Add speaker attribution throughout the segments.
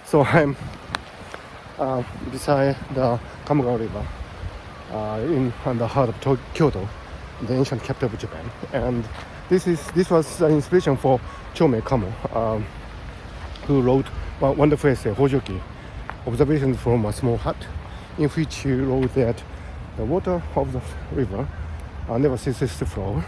Speaker 1: So I'm beside the Kamogawa River on the heart of Kyoto, the ancient capital of Japan. And this was the inspiration for Chome Kamo, who wrote one wonderful essay, Hojoki, Observations from a Small Hut, in which he wrote that the water of the river never ceases to flow,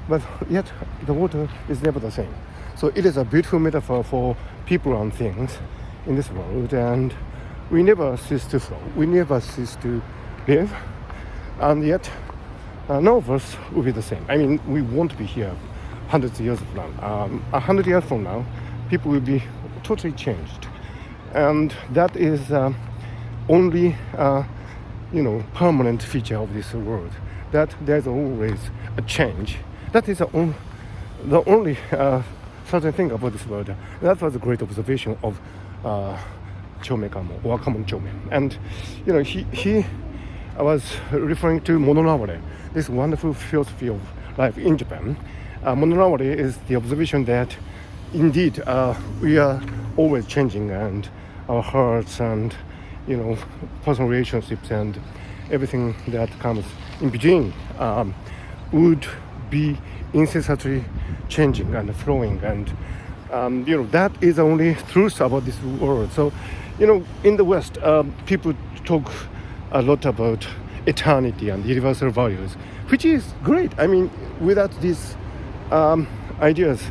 Speaker 1: but yet the water is never the same. So it is a beautiful metaphor for people and things in this world, and we never cease to flow, we never cease to live, and yet none of us will be the same. I mean, we won't be here hundreds of years from now. 100 years from now, people will be totally changed, and that is only permanent feature of this world, that there's always a change. That is the only certain thing about this world. That was a great observation of Chome Kamo, or Kamo Chome. And he was referring to Mononaware, this wonderful philosophy of life in Japan. Mononaware is the observation that indeed we are always changing, and our hearts and personal relationships and everything that comes in between would be incessantly changing and flowing, and that is the only truth about this world. So in the West, people talk a lot about eternity and universal values, which is great. I mean, without these ideas,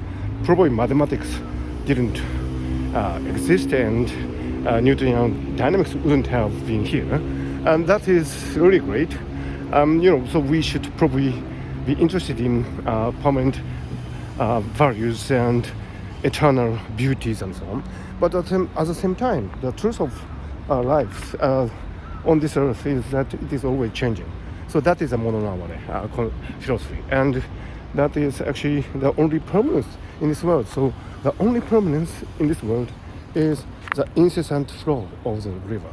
Speaker 1: probably mathematics didn't exist, and Newtonian dynamics wouldn't have been here, and that is really great. So we should probably be interested in permanent values and eternal beauties and so on. But at the same time, the truth of our lives on this earth is that it is always changing. So that is a Mononaware philosophy, and that is actually the only permanence in this world. So the only permanence in this world is the incessant flow of the river.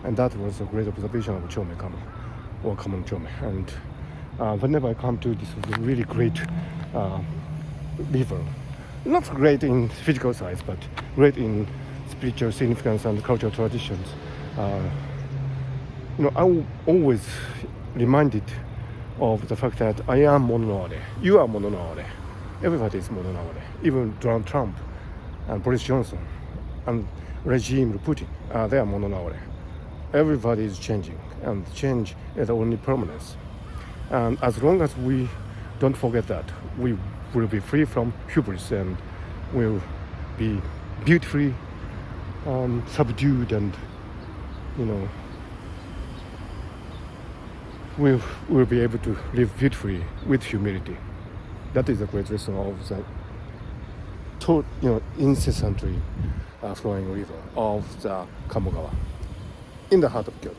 Speaker 1: And that was a great observation of Chome Kamo, or Kamo Chome. And whenever I come to this really great river, not great in physical size, but great in spiritual significance and cultural traditions, I'm always reminded of the fact that I am Mononaware, you are Mononaware, everybody is Mononaware, even Donald Trump and Boris Johnson and regime Putin, they are Mononaware. Everybody is changing, and change is the only permanence. And as long as we don't forget that, we will be free from hubris, and will be beautifully subdued, and we'll be able to live beautifully with humility. That is a great lesson of the incessantly flowing river of the Kamogawa in the heart of Kyoto.